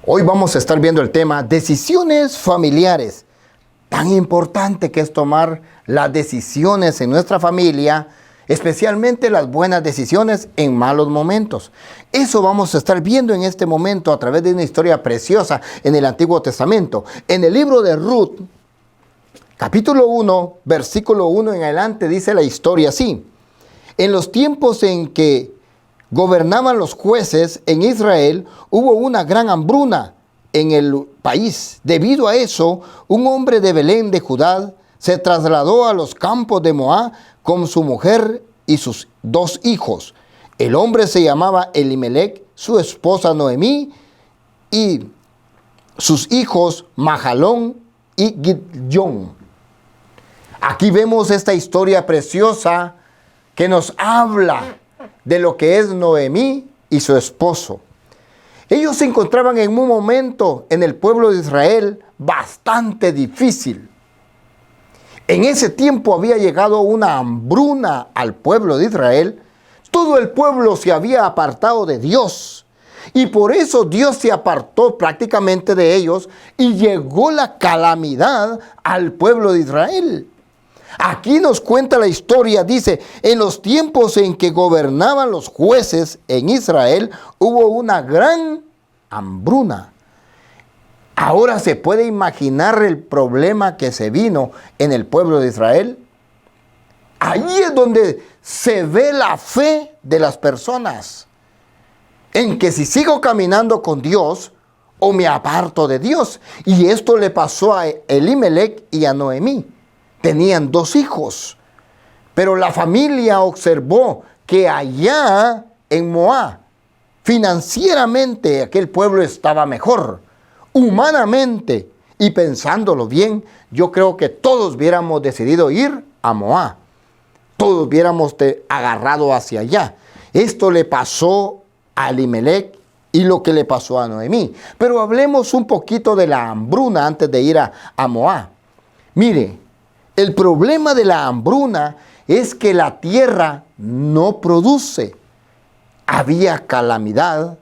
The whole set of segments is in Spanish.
Hoy vamos a estar viendo el tema decisiones familiares. Tan importante que es tomar las decisiones en nuestra familia, especialmente las buenas decisiones en malos momentos. Eso vamos a estar viendo en este momento a través de una historia preciosa en el Antiguo Testamento. En el libro de Ruth, capítulo 1, versículo 1 en adelante, dice la historia así. En los tiempos en que gobernaban los jueces en Israel, hubo una gran hambruna en el país. Debido a eso, un hombre de Belén de Judá se trasladó a los campos de Moab con su mujer y sus 2 hijos. El hombre se llamaba Elimelec, su esposa Noemí y sus hijos Mahalón y Gidón. Aquí vemos esta historia preciosa que nos habla de lo que es Noemí y su esposo. Ellos se encontraban en un momento en el pueblo de Israel bastante difícil. En ese tiempo había llegado una hambruna al pueblo de Israel. Todo el pueblo se había apartado de Dios. Y por eso Dios se apartó prácticamente de ellos y llegó la calamidad al pueblo de Israel. Aquí nos cuenta la historia, dice, en los tiempos en que gobernaban los jueces en Israel, hubo una gran hambruna. Ahora se puede imaginar el problema que se vino en el pueblo de Israel. Ahí es donde se ve la fe de las personas, en que si sigo caminando con Dios o me aparto de Dios. Y esto le pasó a Elimelec y a Noemí. Tenían 2 hijos, pero la familia observó que allá en Moab, financieramente aquel pueblo estaba mejor. Humanamente y pensándolo bien, yo creo que todos hubiéramos decidido ir a Moab. Todos hubiéramos agarrado hacia allá. Esto le pasó a Elimelec y lo que le pasó a Noemí. Pero hablemos un poquito de la hambruna antes de ir a Moab. Mire, el problema de la hambruna es que la tierra no produce. Había calamidad.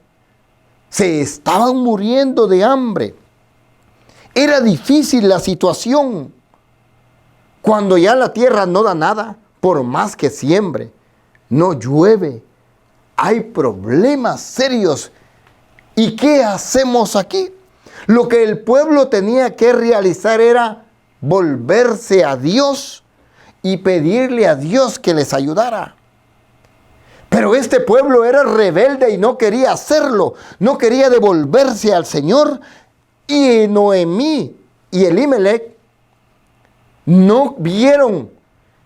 Se estaban muriendo de hambre. Era difícil la situación. Cuando ya la tierra no da nada, por más que siembre, no llueve. Hay problemas serios. ¿Y qué hacemos aquí? Lo que el pueblo tenía que realizar era volverse a Dios y pedirle a Dios que les ayudara. Pero este pueblo era rebelde y no quería hacerlo, no quería devolverse al Señor. Y Noemí y Elimelec no vieron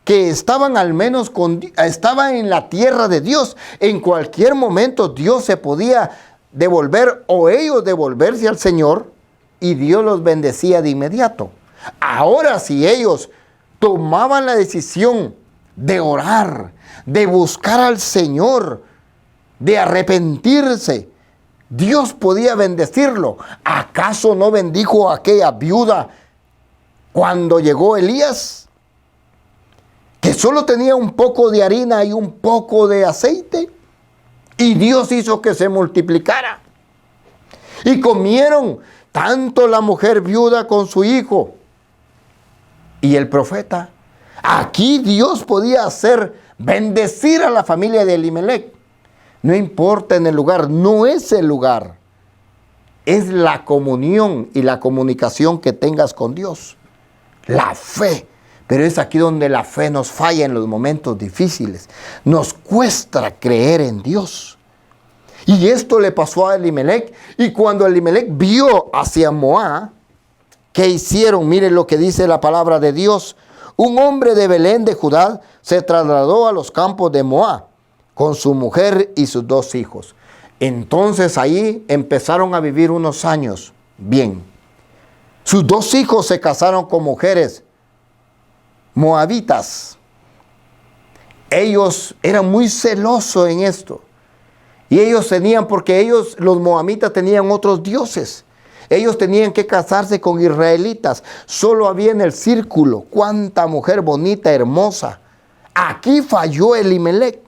que estaban al menos estaban en la tierra de Dios. En cualquier momento Dios se podía devolver o ellos devolverse al Señor y Dios los bendecía de inmediato. Ahora, si ellos tomaban la decisión de orar, de buscar al Señor, de arrepentirse, Dios podía bendecirlo. ¿Acaso no bendijo a aquella viuda cuando llegó Elías? Que solo tenía un poco de harina y un poco de aceite. Y Dios hizo que se multiplicara. Y comieron tanto la mujer viuda con su hijo y el profeta. Aquí Dios podía bendecir a la familia de Elimelec. No importa en el lugar, no es el lugar. Es la comunión y la comunicación que tengas con Dios. La fe. Pero es aquí donde la fe nos falla en los momentos difíciles. Nos cuesta creer en Dios. Y esto le pasó a Elimelec. Y cuando Elimelec vio hacia Moab, ¿qué hicieron? Miren lo que dice la palabra de Dios. Un hombre de Belén de Judá se trasladó a los campos de Moab con su mujer y sus 2 hijos. Entonces ahí empezaron a vivir unos años bien. Sus 2 hijos se casaron con mujeres moabitas. Ellos eran muy celosos en esto. Y ellos porque los moabitas tenían otros dioses. Ellos tenían que casarse con israelitas. Solo había en el círculo. Cuánta mujer bonita, hermosa. Aquí falló Elimelec.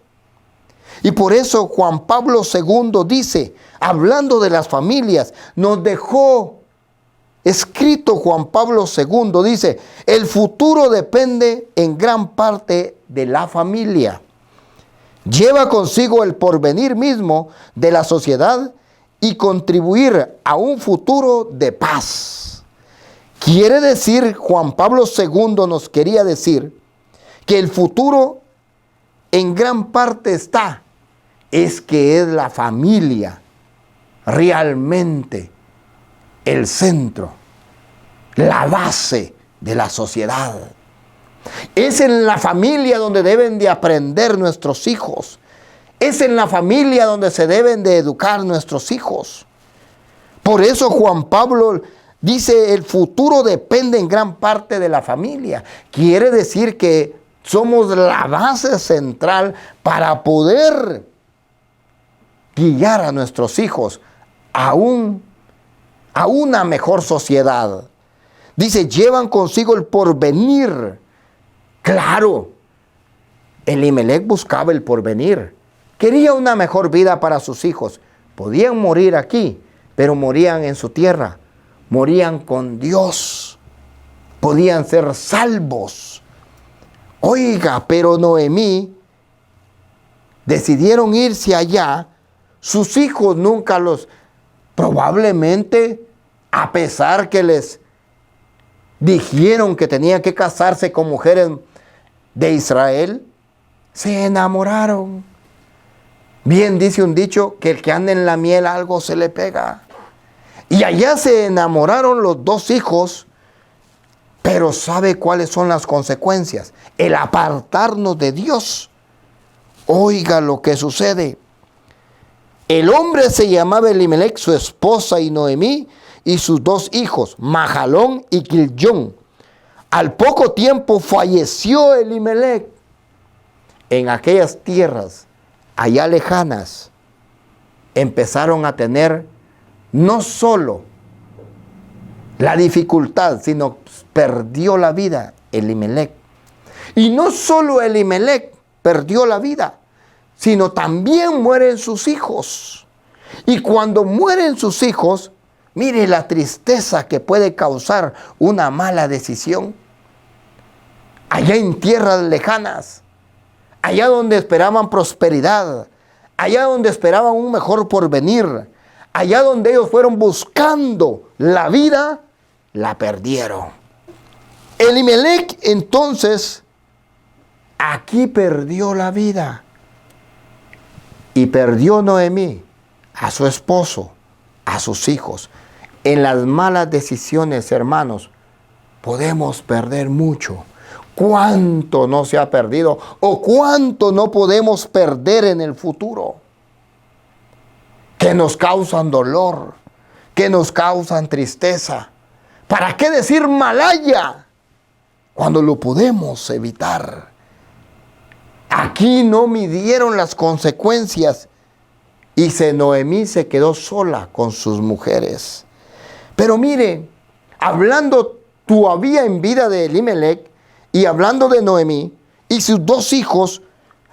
Y por eso Juan Pablo II dice, hablando de las familias, nos dejó escrito Juan Pablo II. Dice, el futuro depende en gran parte de la familia. Lleva consigo el porvenir mismo de la sociedad y contribuir a un futuro de paz. Quiere decir, Juan Pablo II nos quería decir que el futuro en gran parte es que es la familia realmente el centro, la base de la sociedad. Es en la familia donde deben de aprender nuestros hijos. Es en la familia donde se deben de educar nuestros hijos. Por eso Juan Pablo dice, el futuro depende en gran parte de la familia. Quiere decir que somos la base central para poder guiar a nuestros hijos a una mejor sociedad. Dice, llevan consigo el porvenir. Claro, Elimelec buscaba el porvenir. Quería una mejor vida para sus hijos. Podían morir aquí, pero morían en su tierra. Morían con Dios. Podían ser salvos. Oiga, pero Noemí decidieron irse allá. Sus hijos nunca probablemente, a pesar que les dijeron que tenían que casarse con mujeres de Israel, se enamoraron. Bien dice un dicho, que el que anda en la miel algo se le pega. Y allá se enamoraron los dos hijos, pero ¿sabe cuáles son las consecuencias? El apartarnos de Dios. Oiga lo que sucede. El hombre se llamaba Elimelec, su esposa y Noemí, y sus dos hijos, Mahalón y Quilión. Al poco tiempo falleció Elimelec. En aquellas tierras, allá lejanas, empezaron a tener no solo la dificultad, sino perdió la vida Elimelec. Y no solo Elimelec perdió la vida, sino también mueren sus hijos. Y cuando mueren sus hijos, mire la tristeza que puede causar una mala decisión. Allá en tierras lejanas, allá donde esperaban prosperidad, allá donde esperaban un mejor porvenir, allá donde ellos fueron buscando la vida, la perdieron. Elimelec entonces aquí perdió la vida. Y perdió Noemí a su esposo, a sus hijos. En las malas decisiones, hermanos, podemos perder mucho. ¿Cuánto no se ha perdido o cuánto no podemos perder en el futuro? Que nos causan dolor, que nos causan tristeza. ¿Para qué decir malaya cuando lo podemos evitar? Aquí no midieron las consecuencias y Noemí se quedó sola con sus mujeres. Pero mire, hablando todavía en vida de Elimelec y hablando de Noemí y sus dos hijos,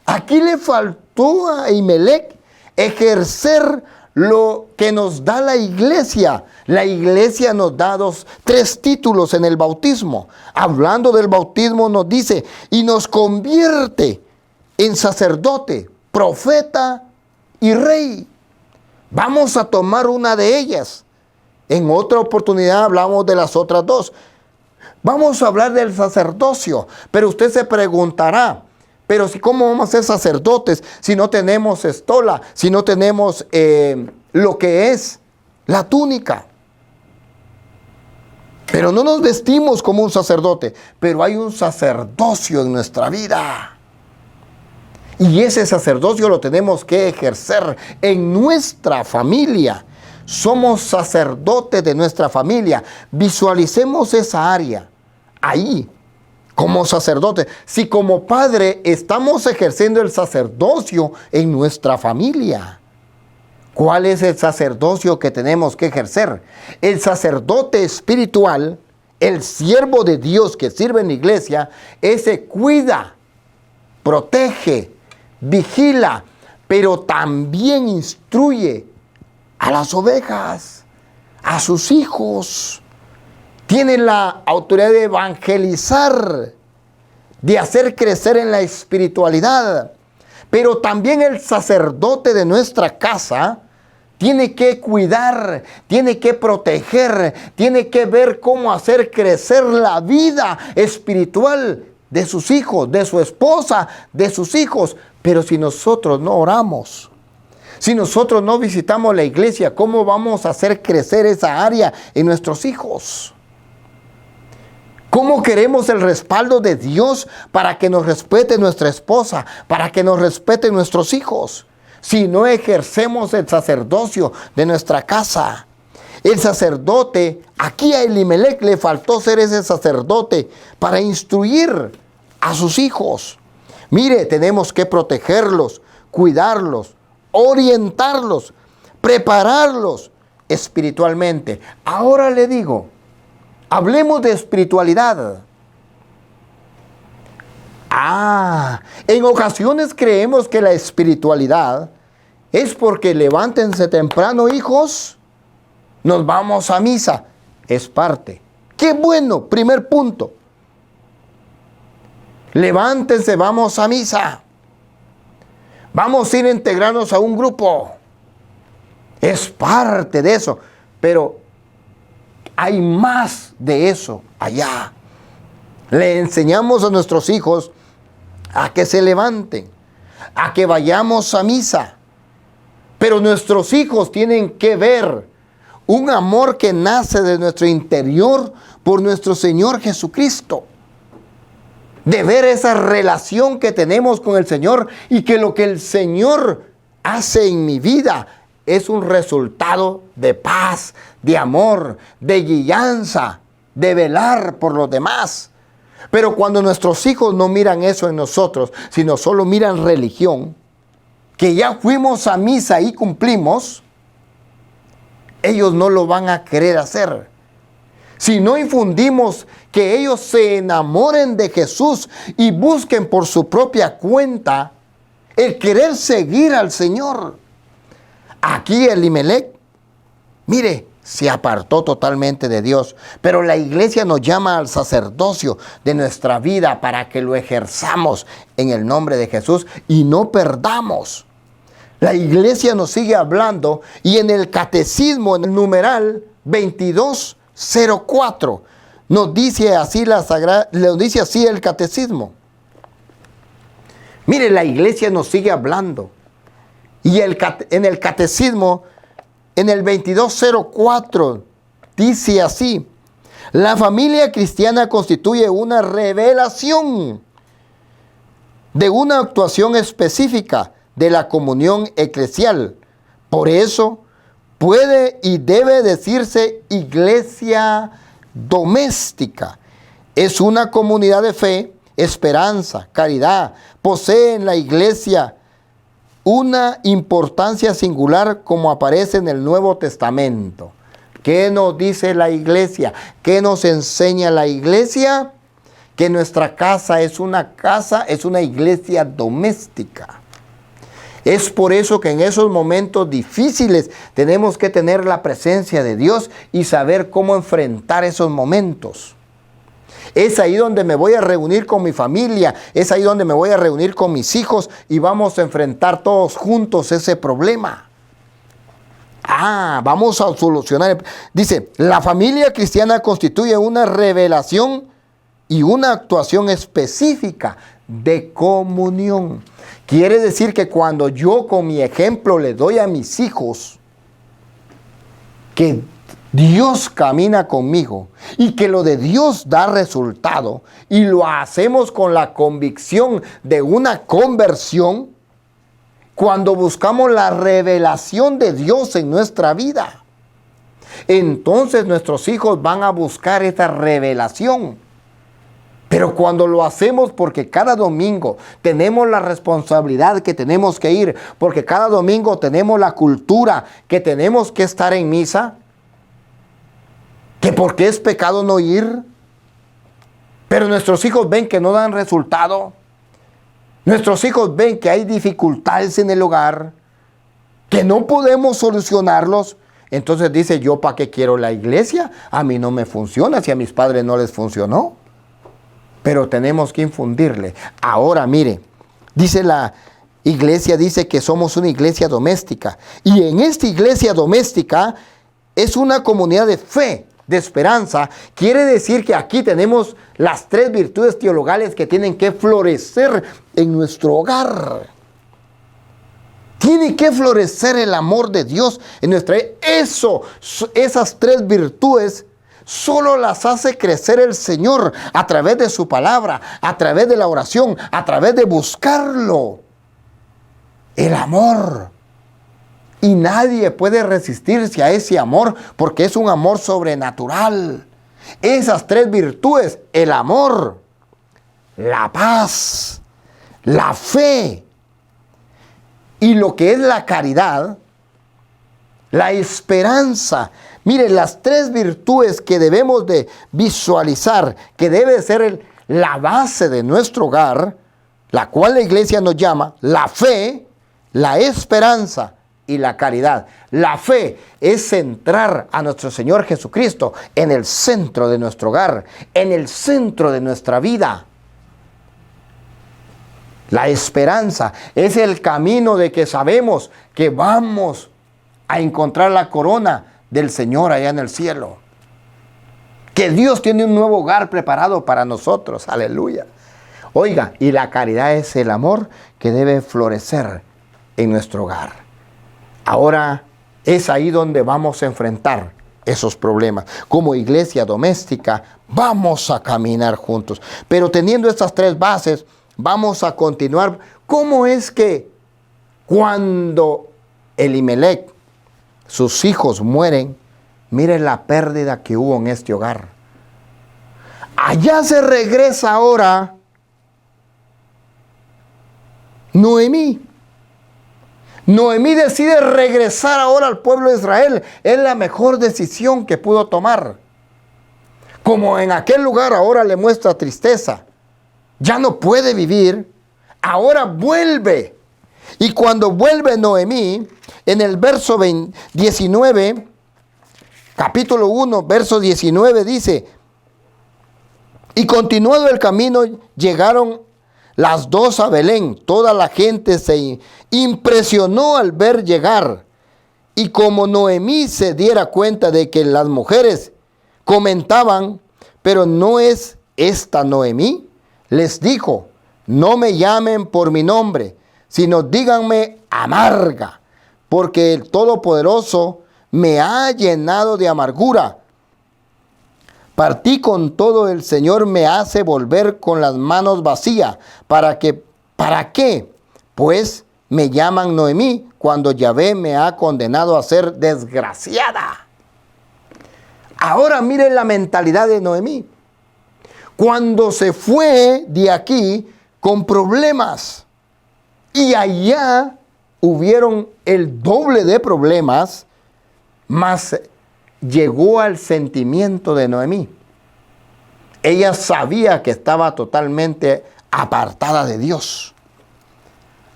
aquí le faltó a Elimelec ejercer lo que nos da la iglesia. La iglesia nos da tres títulos en el bautismo. Hablando del bautismo nos dice, y nos convierte en sacerdote, profeta y rey. Vamos a tomar una de ellas. En otra oportunidad hablamos de las otras dos. Vamos a hablar del sacerdocio, pero usted se preguntará, pero si ¿cómo vamos a ser sacerdotes si no tenemos estola, si no tenemos lo que es la túnica? Pero no nos vestimos como un sacerdote, pero hay un sacerdocio en nuestra vida. Y ese sacerdocio lo tenemos que ejercer en nuestra familia. Somos sacerdotes de nuestra familia. Visualicemos esa área ahí como sacerdotes. Si como padre estamos ejerciendo el sacerdocio en nuestra familia, ¿cuál es el sacerdocio que tenemos que ejercer? El sacerdote espiritual, el siervo de Dios que sirve en la iglesia, ese cuida, protege, vigila, pero también instruye a las ovejas, a sus hijos. Tiene la autoridad de evangelizar, de hacer crecer en la espiritualidad. Pero también el sacerdote de nuestra casa tiene que cuidar, tiene que proteger, tiene que ver cómo hacer crecer la vida espiritual de sus hijos, de su esposa, de sus hijos. Pero si nosotros no oramos, si nosotros no visitamos la iglesia, ¿cómo vamos a hacer crecer esa área en nuestros hijos? ¿Cómo queremos el respaldo de Dios para que nos respete nuestra esposa, para que nos respete nuestros hijos, si no ejercemos el sacerdocio de nuestra casa? El sacerdote, aquí a Elimelec le faltó ser ese sacerdote para instruir a sus hijos. Mire, tenemos que protegerlos, cuidarlos, orientarlos, prepararlos espiritualmente. Ahora le digo, hablemos de espiritualidad. En ocasiones creemos que la espiritualidad es porque levántense temprano, hijos, nos vamos a misa. Es parte. ¡Qué bueno! Primer punto. Levántense, vamos a misa. Vamos a ir a integrarnos a un grupo. Es parte de eso. Pero hay más de eso allá. Le enseñamos a nuestros hijos a que se levanten, a que vayamos a misa. Pero nuestros hijos tienen que ver un amor que nace de nuestro interior por nuestro Señor Jesucristo. De ver esa relación que tenemos con el Señor y que lo que el Señor hace en mi vida es un resultado de paz, de amor, de guianza, de velar por los demás. Pero cuando nuestros hijos no miran eso en nosotros, sino solo miran religión, que ya fuimos a misa y cumplimos, ellos no lo van a querer hacer. Si no infundimos que ellos se enamoren de Jesús y busquen por su propia cuenta el querer seguir al Señor. Aquí Elimelec, mire, se apartó totalmente de Dios. Pero la iglesia nos llama al sacerdocio de nuestra vida para que lo ejerzamos en el nombre de Jesús y no perdamos. La iglesia nos sigue hablando y en el catecismo, en el numeral 2204, nos dice así el catecismo. Mire, la iglesia nos sigue hablando. Y en el catecismo, en el 2204, dice así: la familia cristiana constituye una revelación de una actuación específica de la comunión eclesial. Por eso puede y debe decirse iglesia doméstica. Es una comunidad de fe, esperanza, caridad. Posee en la iglesia una importancia singular como aparece en el Nuevo Testamento. ¿Qué nos dice la iglesia? ¿Qué nos enseña la iglesia? Que nuestra casa, es una iglesia doméstica. Es por eso que en esos momentos difíciles tenemos que tener la presencia de Dios y saber cómo enfrentar esos momentos. Es ahí donde me voy a reunir con mi familia, es ahí donde me voy a reunir con mis hijos y vamos a enfrentar todos juntos ese problema. Vamos a solucionar. Dice, la familia cristiana constituye una revelación y una actuación específica de comunión. Quiere decir que cuando yo con mi ejemplo le doy a mis hijos que Dios camina conmigo y que lo de Dios da resultado y lo hacemos con la convicción de una conversión, cuando buscamos la revelación de Dios en nuestra vida, entonces nuestros hijos van a buscar esta revelación. Pero cuando lo hacemos porque cada domingo tenemos la responsabilidad que tenemos que ir, porque cada domingo tenemos la cultura que tenemos que estar en misa, que porque es pecado no ir, pero nuestros hijos ven que no dan resultado, nuestros hijos ven que hay dificultades en el hogar, que no podemos solucionarlos, entonces dice, ¿yo para qué quiero la iglesia? A mí no me funciona, si a mis padres no les funcionó. Pero tenemos que infundirle. Ahora, mire, dice la iglesia, dice que somos una iglesia doméstica. Y en esta iglesia doméstica es una comunidad de fe, de esperanza. Quiere decir que aquí tenemos las 3 virtudes teologales que tienen que florecer en nuestro hogar. Tiene que florecer el amor de Dios en nuestra vida. Esas 3 virtudes solo las hace crecer el Señor a través de su palabra, a través de la oración, a través de buscarlo. El amor. Y nadie puede resistirse a ese amor porque es un amor sobrenatural. Esas 3 virtudes, el amor, la paz, la fe y lo que es la caridad, la esperanza. Mire, las 3 virtudes que debemos de visualizar, que debe ser la base de nuestro hogar, la cual la iglesia nos llama la fe, la esperanza y la caridad. La fe es centrar a nuestro Señor Jesucristo en el centro de nuestro hogar, en el centro de nuestra vida. La esperanza es el camino de que sabemos que vamos a encontrar la corona del Señor allá en el cielo. Que Dios tiene un nuevo hogar preparado para nosotros. Aleluya. Oiga, y la caridad es el amor que debe florecer en nuestro hogar. Ahora es ahí donde vamos a enfrentar esos problemas. Como iglesia doméstica vamos a caminar juntos. Pero teniendo estas 3 bases, vamos a continuar. ¿Cómo es que cuando Elimelec, sus hijos mueren, miren la pérdida que hubo en este hogar? Allá se regresa ahora Noemí. Noemí decide regresar ahora al pueblo de Israel. Es la mejor decisión que pudo tomar. Como en aquel lugar ahora le muestra tristeza, ya no puede vivir, ahora vuelve. Y cuando vuelve Noemí, en el verso 19, capítulo 1, verso 19 dice, y continuado el camino llegaron las 2 a Belén. Toda la gente se impresionó al ver llegar. Y como Noemí se diera cuenta de que las mujeres comentaban, pero no es esta Noemí, les dijo, no me llamen por mi nombre, sino díganme Amarga, porque el Todopoderoso me ha llenado de amargura. Partí con todo, el Señor me hace volver con las manos vacías. ¿Para qué? Pues me llaman Noemí, cuando Yahvé me ha condenado a ser desgraciada. Ahora miren la mentalidad de Noemí. Cuando se fue de aquí con problemas, y allá hubieron el doble de problemas, más llegó al sentimiento de Noemí. Ella sabía que estaba totalmente apartada de Dios.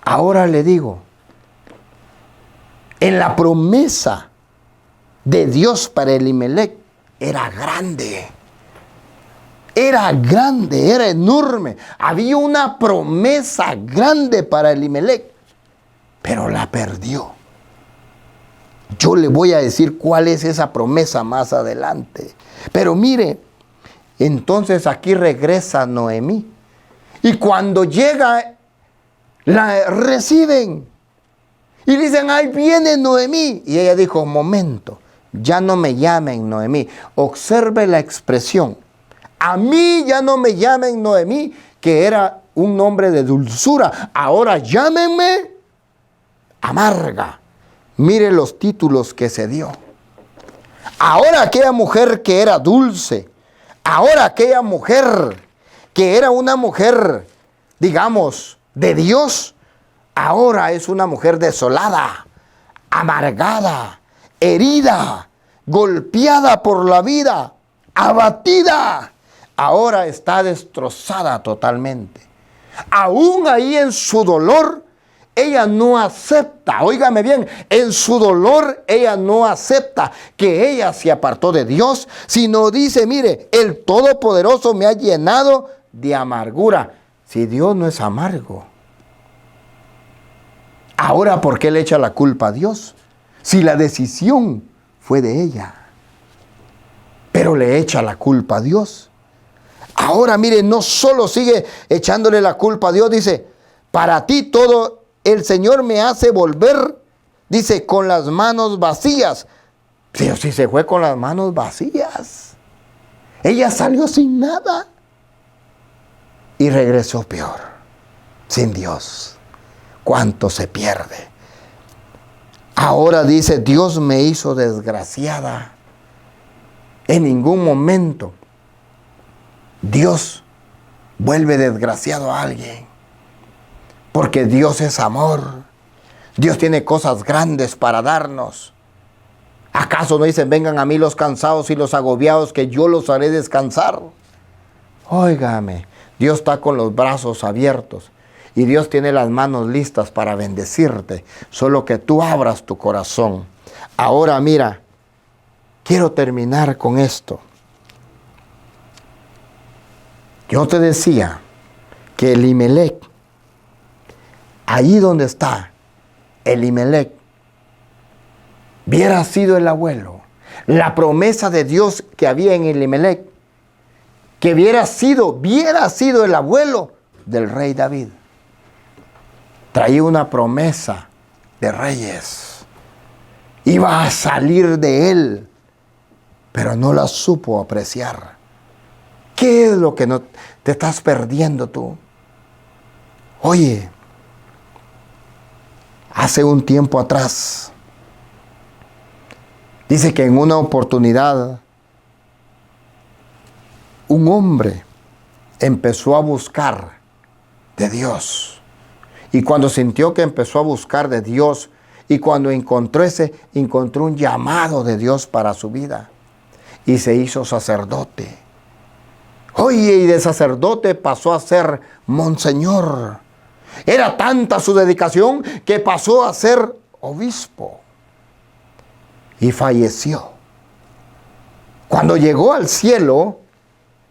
Ahora le digo, en la promesa de Dios para Elimelec era grande. Era grande, era enorme. Había una promesa grande para Elimelec, pero la perdió. Yo le voy a decir cuál es esa promesa más adelante. Pero mire, entonces aquí regresa Noemí. Y cuando llega, la reciben. Y dicen, ahí viene Noemí. Y ella dijo, momento, ya no me llamen Noemí. Observe la expresión. A mí ya no me llamen Noemí, que era un nombre de dulzura. Ahora llámenme Amarga. Mire los títulos que se dio. Ahora aquella mujer que era dulce, ahora aquella mujer que era una mujer, digamos, de Dios, ahora es una mujer desolada, amargada, herida, golpeada por la vida, abatida. Ahora está destrozada totalmente. Aún ahí en su dolor, ella no acepta, óigame bien, en su dolor ella no acepta que ella se apartó de Dios, sino dice, mire, el Todopoderoso me ha llenado de amargura. Si Dios no es amargo, ahora ¿por qué le echa la culpa a Dios? Si la decisión fue de ella, pero le echa la culpa a Dios. Ahora mire, no solo sigue echándole la culpa a Dios, dice, para ti todo el Señor me hace volver, dice, con las manos vacías. Pero si se fue con las manos vacías, ella salió sin nada y regresó peor, sin Dios. ¿Cuánto se pierde? Ahora dice, Dios me hizo desgraciada. En ningún momento Dios vuelve desgraciado a alguien, porque Dios es amor. Dios tiene cosas grandes para darnos. ¿Acaso no dicen, vengan a mí los cansados y los agobiados, que yo los haré descansar? Óigame, Dios está con los brazos abiertos y Dios tiene las manos listas para bendecirte, solo que tú abras tu corazón. Ahora mira, quiero terminar con esto. Yo te decía que Elimelech, ahí donde está Elimelech, hubiera sido el abuelo. La promesa de Dios que había en Elimelech, que hubiera sido el abuelo del rey David. Traía una promesa de reyes. Iba a salir de él, pero no la supo apreciar. ¿Qué es lo que no te estás perdiendo tú? Oye, hace un tiempo atrás, dice que en una oportunidad, un hombre empezó a buscar de Dios. Y cuando sintió que empezó a buscar de Dios, y cuando encontró un llamado de Dios para su vida, y se hizo sacerdote. Oye, y de sacerdote pasó a ser monseñor. Era tanta su dedicación que pasó a ser obispo. Y falleció. Cuando llegó al cielo,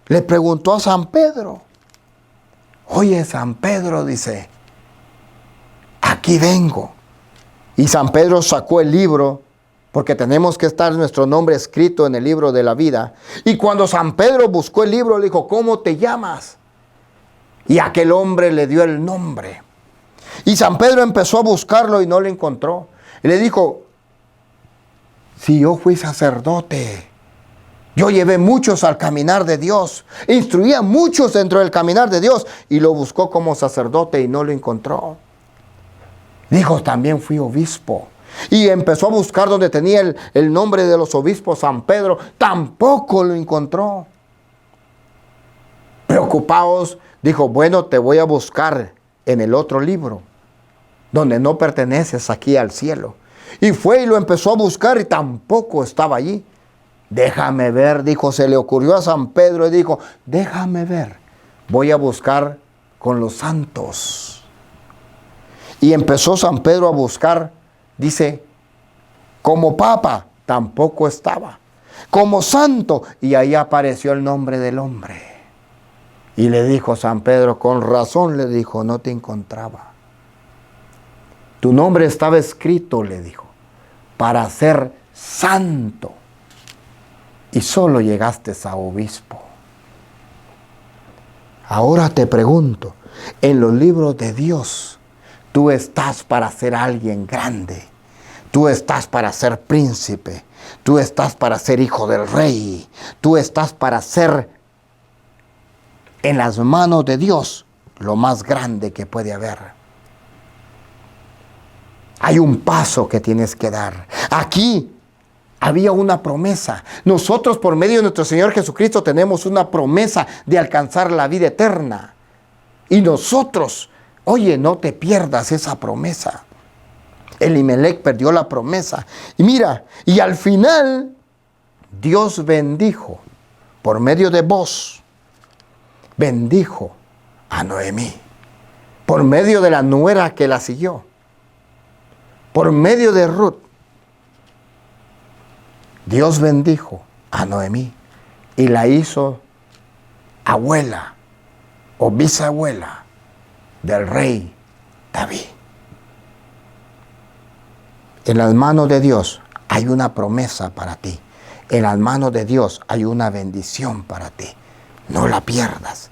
le preguntó a San Pedro. Oye, San Pedro, dice, aquí vengo. Y San Pedro sacó el libro, porque tenemos que estar nuestro nombre escrito en el libro de la vida. Y cuando San Pedro buscó el libro, le dijo, ¿cómo te llamas? Y aquel hombre le dio el nombre. Y San Pedro empezó a buscarlo y no lo encontró. Y le dijo, si yo fui sacerdote, yo llevé muchos al caminar de Dios, instruí a muchos dentro del caminar de Dios, y lo buscó como sacerdote y no lo encontró. Dijo, también fui obispo. Y empezó a buscar donde tenía el nombre de los obispos, San Pedro. Tampoco lo encontró. Preocupados, dijo, bueno, te voy a buscar en el otro libro, donde no perteneces aquí al cielo. Y fue y lo empezó a buscar y tampoco estaba allí. Déjame ver, dijo, se le ocurrió a San Pedro y dijo, déjame ver, voy a buscar con los santos. Y empezó San Pedro a buscar. Dice, como papa, tampoco estaba. Como santo, y ahí apareció el nombre del hombre. Y le dijo San Pedro, con razón le dijo, no te encontraba. Tu nombre estaba escrito, le dijo, para ser santo. Y solo llegaste a obispo. Ahora te pregunto, en los libros de Dios, tú estás para ser alguien grande. Tú estás para ser príncipe. Tú estás para ser hijo del rey. Tú estás para ser en las manos de Dios lo más grande que puede haber. Hay un paso que tienes que dar. Aquí había una promesa. Nosotros por medio de nuestro Señor Jesucristo tenemos una promesa de alcanzar la vida eterna. Y nosotros, oye, no te pierdas esa promesa. Elimelech perdió la promesa. Y mira, y al final Dios bendijo, por medio de vos, bendijo a Noemí, por medio de la nuera que la siguió. Por medio de Ruth, Dios bendijo a Noemí y la hizo abuela o bisabuela del rey David. En las manos de Dios hay una promesa para ti. En las manos de Dios hay una bendición para ti. No la pierdas.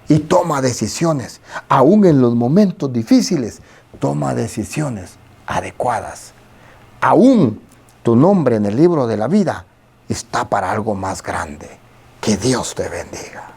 Y toma decisiones. Aún en los momentos difíciles, toma decisiones adecuadas. Aún tu nombre en el libro de la vida está para algo más grande. Que Dios te bendiga.